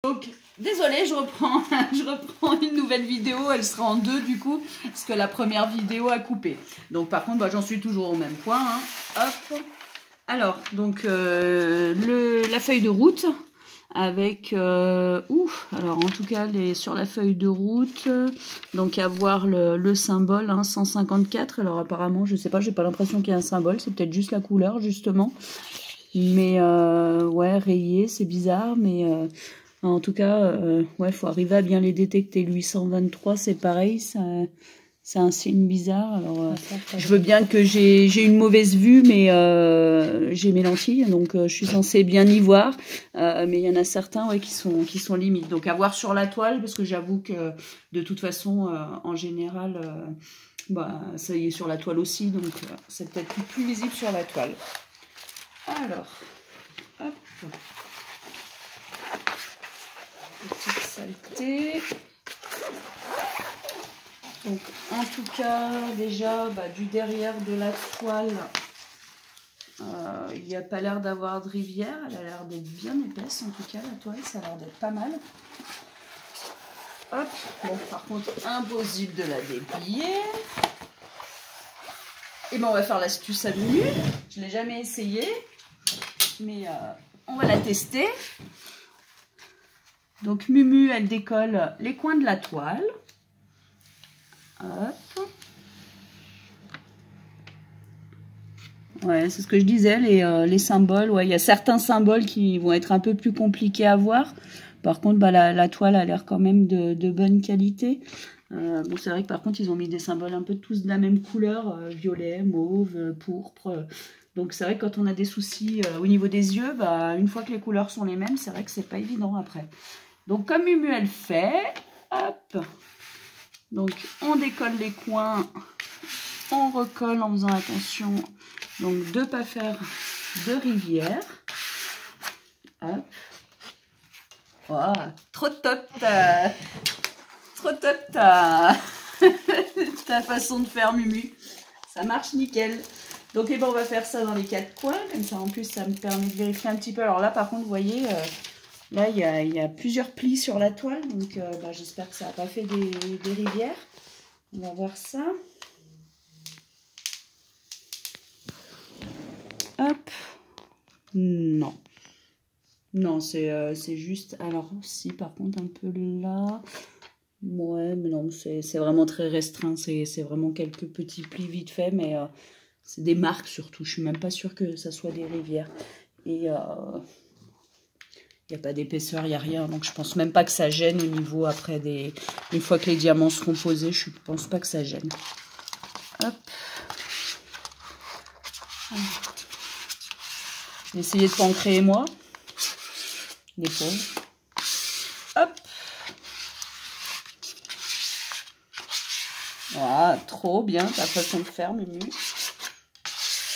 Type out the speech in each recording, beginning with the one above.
Donc, désolée, je reprends une nouvelle vidéo, elle sera en deux du coup, parce que la première vidéo a coupé. Donc par contre, bah, j'en suis toujours au même point. Hein. Hop. Alors, donc la feuille de route avec alors en tout cas sur la feuille de route, donc avoir le symbole hein, 154. Alors apparemment, je sais pas, j'ai pas l'impression qu'il y a un symbole, c'est peut-être juste la couleur justement. Mais ouais, rayé, c'est bizarre, mais en tout cas, ouais, faut arriver à bien les détecter. Le 823, c'est pareil, c'est un signe bizarre. Alors, je veux bien que j'ai une mauvaise vue, mais j'ai mes lentilles, donc je suis censée bien y voir. Mais il y en a certains ouais, qui sont limites. Donc à voir sur la toile, parce que j'avoue que de toute façon, en général, bah, ça y est sur la toile aussi, donc c'est peut-être plus visible sur la toile. Alors, hop. Petite saleté. Donc, en tout cas, déjà, bah, du derrière de la toile, il n'y a pas l'air d'avoir de rivière. Elle a l'air d'être bien épaisse, en tout cas, la toile, ça a l'air d'être pas mal. Hop. Bon, par contre, impossible de la déplier. Et ben, on va faire l'astuce à Mumu. Je ne l'ai jamais essayé, mais on va la tester. Donc Mumu, elle décolle les coins de la toile. Hop. Ouais, c'est ce que je disais, les symboles. Ouais, il y a certains symboles qui vont être un peu plus compliqués à voir. Par contre, bah, la toile a l'air quand même de bonne qualité. Bon, c'est vrai que par contre, ils ont mis des symboles un peu tous de la même couleur, violet, mauve, pourpre. Donc c'est vrai que quand on a des soucis au niveau des yeux, bah, une fois que les couleurs sont les mêmes, c'est vrai que c'est pas évident après. Donc comme Mumu elle fait, hop, donc on décolle les coins, on recolle en faisant attention, donc de ne pas faire de rivière. Hop. Oh, trop top ta façon de faire Mumu, ça marche nickel. Donc on va faire ça dans les quatre coins, comme ça en plus ça me permet de vérifier un petit peu. Alors là par contre vous voyez... Là, il y a plusieurs plis sur la toile, donc bah, j'espère que ça n'a pas fait des rivières. On va voir ça. Hop. Non. Non, c'est juste... Alors, si, par contre, un peu là... Ouais, mais non, c'est vraiment très restreint. C'est vraiment quelques petits plis vite fait, mais c'est des marques surtout. Je suis même pas sûre que ça soit des rivières. Et... il n'y a pas d'épaisseur, il n'y a rien. Donc, je pense même pas que ça gêne au niveau après des... Une fois que les diamants seront posés, je ne pense pas que ça gêne. Hop. J'ai essayé de pas en créer moi. Les pauvres. Hop. Voilà, trop bien ta façon de faire, Mumu.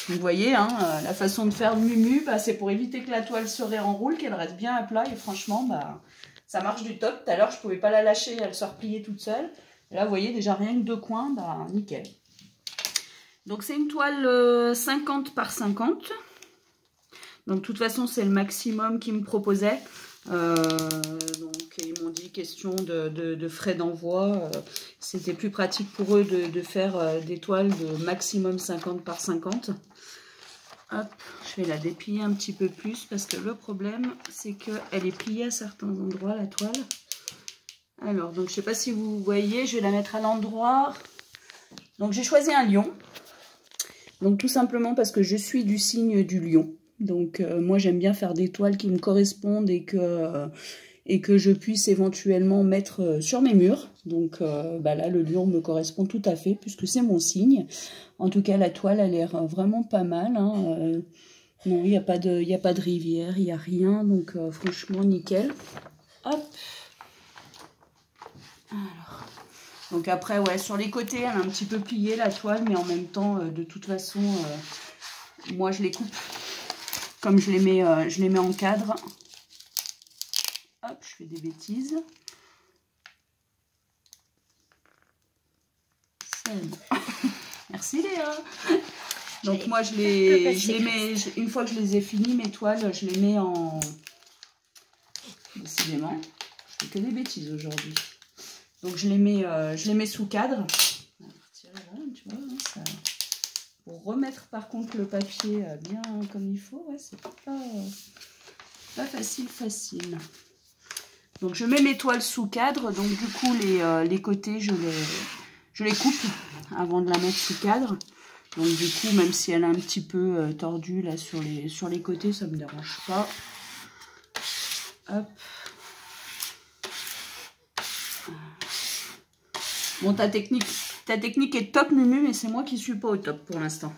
Vous voyez, hein, la façon de faire Mumu, bah, c'est pour éviter que la toile se réenroule, qu'elle reste bien à plat. Et franchement, bah, ça marche du top. Tout à l'heure, je ne pouvais pas la lâcher, elle se repliait toute seule. Et là, vous voyez, déjà rien que deux coins, bah, nickel. Donc, c'est une toile 50 par 50. Donc, de toute façon, c'est le maximum qu'ils me proposaient. Donc, ils m'ont dit question de frais d'envoi. C'était plus pratique pour eux de faire des toiles de maximum 50 par 50. Hop, je vais la déplier un petit peu plus parce que le problème, c'est qu'elle est pliée à certains endroits, la toile. Alors, donc, je ne sais pas si vous voyez, je vais la mettre à l'endroit. Donc, j'ai choisi un lion. Donc, tout simplement parce que je suis du signe du lion. Donc, moi, j'aime bien faire des toiles qui me correspondent et que je puisse éventuellement mettre sur mes murs. Donc bah là, le lion me correspond tout à fait puisque c'est mon signe. En tout cas, la toile a l'air vraiment pas mal. Hein. Non, il n'y a pas de rivière, il n'y a rien. Donc franchement, nickel. Hop. Alors. Donc après, ouais, sur les côtés, elle est un petit peu pliée la toile, mais en même temps, de toute façon, moi, je les coupe comme je les mets en cadre. Hop, je fais des bêtises. C'est bon. Merci Léa. Donc moi je les mets, une fois que je les ai finis mes toiles, je les mets en décidément. Je fais que des bêtises aujourd'hui. Donc je les mets sous cadre. On va retirer là, tu vois, hein, ça... Pour remettre par contre le papier bien comme il faut, ouais, c'est pas facile. Donc je mets mes toiles sous cadre, donc du coup les côtés je les coupe avant de la mettre sous cadre. Donc du coup, même si elle est un petit peu tordue là sur les côtés, ça me dérange pas. Hop. Bon, ta technique est top, Mumu, mais c'est moi qui suis pas au top pour l'instant.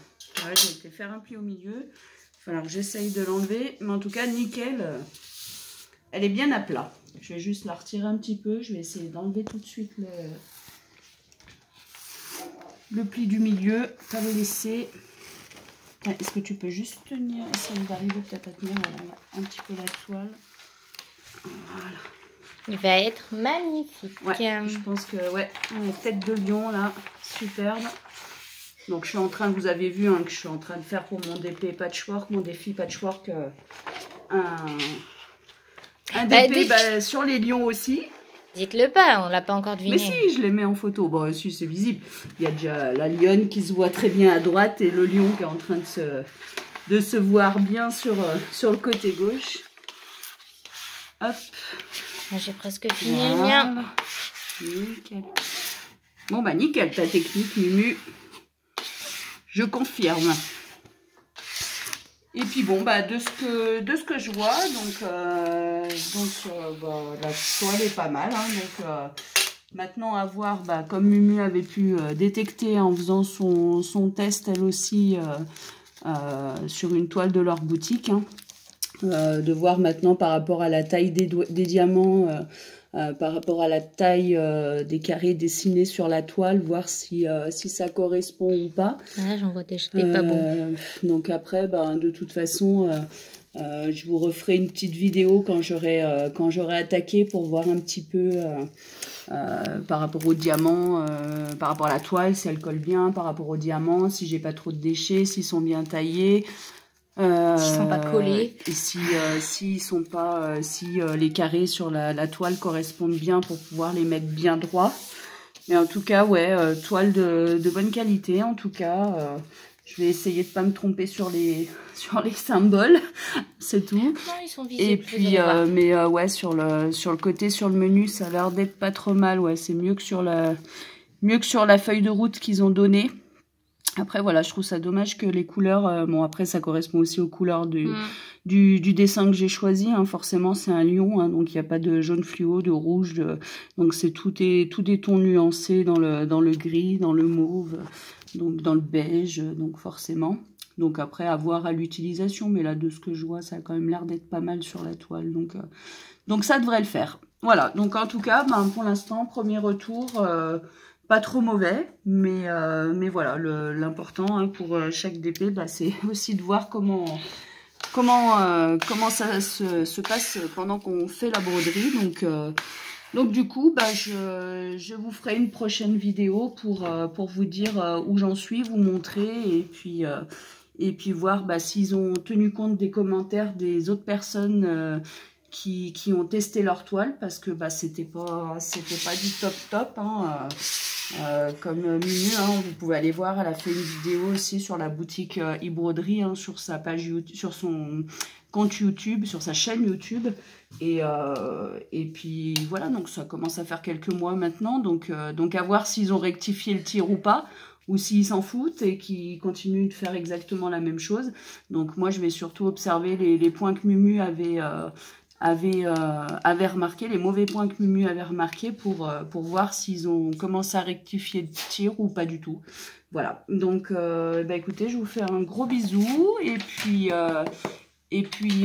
Ouais, j'ai été faire un pli au milieu. Il va falloir que j'essaye de l'enlever. Mais en tout cas, nickel. Elle est bien à plat. Je vais juste la retirer un petit peu. Je vais essayer d'enlever tout de suite le pli du milieu. Pas le laisser. Est-ce que tu peux juste tenir? Essayer d'arriver peut-être à tenir un petit peu la toile. Voilà. Il va être magnifique. Ouais, je pense que, ouais, tête de lion, là, superbe. Donc, je suis en train, vous avez vu, hein, que je suis en train de faire pour mon DP patchwork, mon défi patchwork, un DP sur les lions aussi. Dites-le pas, on l'a pas encore deviné. Mais si, je les mets en photo. Bon, si, c'est visible. Il y a déjà la lionne qui se voit très bien à droite et le lion qui est en train de se voir bien sur le côté gauche. Hop. J'ai presque fini le mien. Nickel. Bon bah nickel ta technique, Mumu. Je confirme. Et puis bon bah de ce que je vois, la toile est pas mal. Hein, donc maintenant à voir, comme Mumu avait pu détecter en faisant son test elle aussi sur une toile de leur boutique. Hein. De voir maintenant par rapport à la taille des diamants, par rapport à la taille des carrés dessinés sur la toile, voir si ça correspond ou pas. Ah, j'en vois déjà pas bon. Donc après, de toute façon, je vous referai une petite vidéo quand j'aurai attaqué pour voir un petit peu par rapport aux diamants, par rapport à la toile, si elle colle bien, par rapport aux diamants, si j'ai pas trop de déchets, s'ils sont bien taillés. S'ils sont pas collés. Et si les carrés sur la toile correspondent bien pour pouvoir les mettre bien droit. Mais en tout cas, ouais, toile de bonne qualité. En tout cas, je vais essayer de pas me tromper sur les symboles, c'est tout. Non, ils sont visibles. Et puis, ouais, sur le côté, sur le menu, ça a l'air d'être pas trop mal. Ouais, c'est mieux que sur la feuille de route qu'ils ont donnée. Après, voilà, je trouve ça dommage que les couleurs... bon, après, ça correspond aussi aux couleurs du dessin que j'ai choisi. Hein. Forcément, c'est un lion, hein, donc il n'y a pas de jaune fluo, de rouge. Donc, c'est tout des tons nuancés dans le gris, dans le mauve, donc dans le beige, donc forcément. Donc, après, à voir à l'utilisation. Mais là, de ce que je vois, ça a quand même l'air d'être pas mal sur la toile. Donc, ça devrait le faire. Voilà, donc en tout cas, pour l'instant, premier retour... pas trop mauvais, mais voilà, l'important hein, pour chaque DP, c'est aussi de voir comment ça se passe pendant qu'on fait la broderie. Donc du coup, je vous ferai une prochaine vidéo pour vous dire où j'en suis, vous montrer et puis voir s'ils ont tenu compte des commentaires des autres personnes qui ont testé leur toile, parce que c'était pas du top hein. Comme Mumu, hein, vous pouvez aller voir, elle a fait une vidéo aussi sur la boutique e-broderie, hein, sur sa page YouTube, sur son compte YouTube, sur sa chaîne YouTube, et puis voilà, donc ça commence à faire quelques mois maintenant, donc à voir s'ils ont rectifié le tir ou pas, ou s'ils s'en foutent et qu'ils continuent de faire exactement la même chose. Donc moi je vais surtout observer les points que Mumu avait remarqué, les mauvais points que Mumu avait remarqué pour voir s'ils ont commencé à rectifier le tir ou pas du tout. Voilà, donc écoutez, je vous fais un gros bisou et puis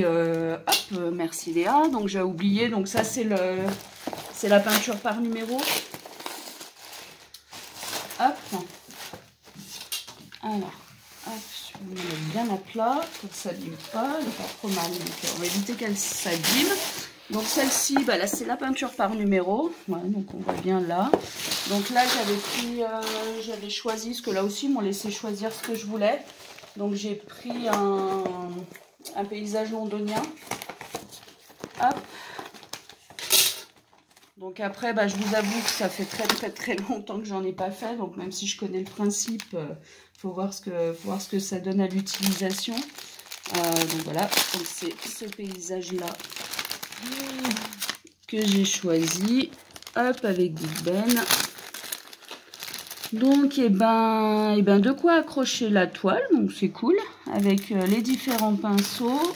hop, merci Léa. Donc j'ai oublié, donc ça c'est la peinture par numéro. Hop, alors hop, je vais mettre bien à plat, pour que ça s'abîme pas, elle n'est pas trop mal, donc on va éviter qu'elle s'abîme. Donc celle-ci, là c'est la peinture par numéro, ouais, donc on voit bien là. Donc là j'avais choisi, parce que là aussi ils m'ont laissé choisir ce que je voulais. Donc j'ai pris un paysage londonien, hop, Donc après, bah, je vous avoue que ça fait très longtemps que j'en ai pas fait. Donc même si je connais le principe, faut voir ce que ça donne à l'utilisation. Donc voilà, donc c'est ce paysage-là que j'ai choisi. Hop, avec Big Ben. Donc, et ben, de quoi accrocher la toile. Donc c'est cool. Avec les différents pinceaux.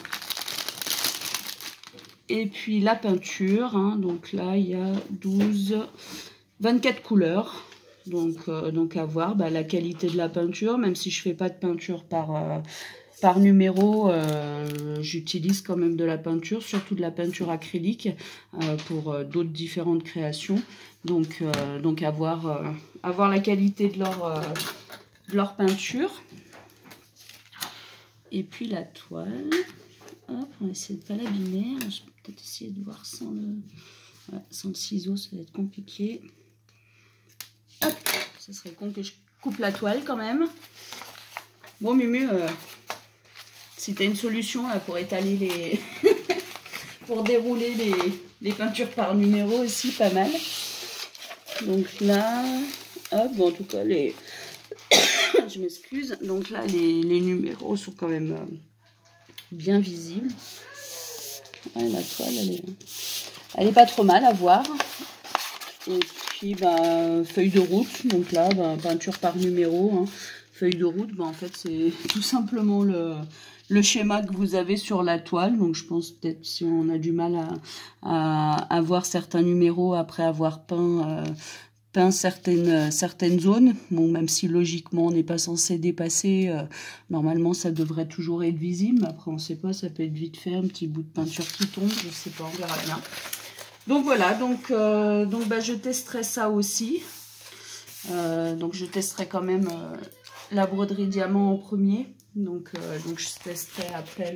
Et puis la peinture, hein, donc là il y a 24 couleurs. Donc à voir la qualité de la peinture, même si je fais pas de peinture par numéro, j'utilise quand même de la peinture, surtout de la peinture acrylique pour d'autres différentes créations. Donc à voir la qualité de leur peinture. Et puis la toile. Hop, on va essayer de ne pas l'abîmer. Je peux peut-être essayer de voir sans le ciseau, ça va être compliqué. Hop, ça serait con que je coupe la toile quand même. Bon, Mumu, si tu as une solution là, pour étaler les... pour dérouler les peintures par numéro aussi, pas mal. Donc là, hop, bon, en tout cas, je m'excuse. Donc là, les numéros sont quand même... bien visible. Ouais, la toile, elle est pas trop mal à voir. Et puis, feuille de route. Donc là, peinture par numéro. Hein. Feuille de route, en fait, c'est tout simplement le schéma que vous avez sur la toile. Donc, je pense peut-être si on a du mal à voir certains numéros après avoir peint certaines zones, bon, même si logiquement on n'est pas censé dépasser, normalement ça devrait toujours être visible, après on ne sait pas, ça peut être vite fait, un petit bout de peinture qui tombe, je ne sais pas, on verra bien. Donc voilà, donc je testerai ça aussi, donc je testerai quand même la broderie diamant en premier, donc je testerai après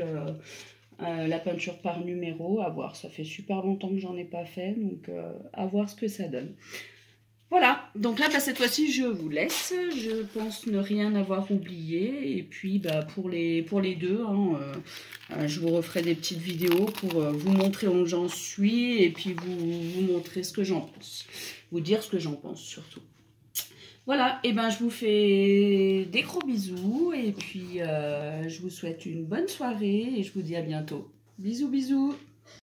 la peinture par numéro, à voir, ça fait super longtemps que j'en ai pas fait, donc à voir ce que ça donne. Voilà, donc là, cette fois-ci, je vous laisse. Je pense ne rien avoir oublié. Et puis, pour les deux, hein, je vous referai des petites vidéos pour vous montrer où j'en suis et puis vous montrer ce que j'en pense. Vous dire ce que j'en pense, surtout. Voilà, et je vous fais des gros bisous. Et puis, je vous souhaite une bonne soirée et je vous dis à bientôt. Bisous, bisous.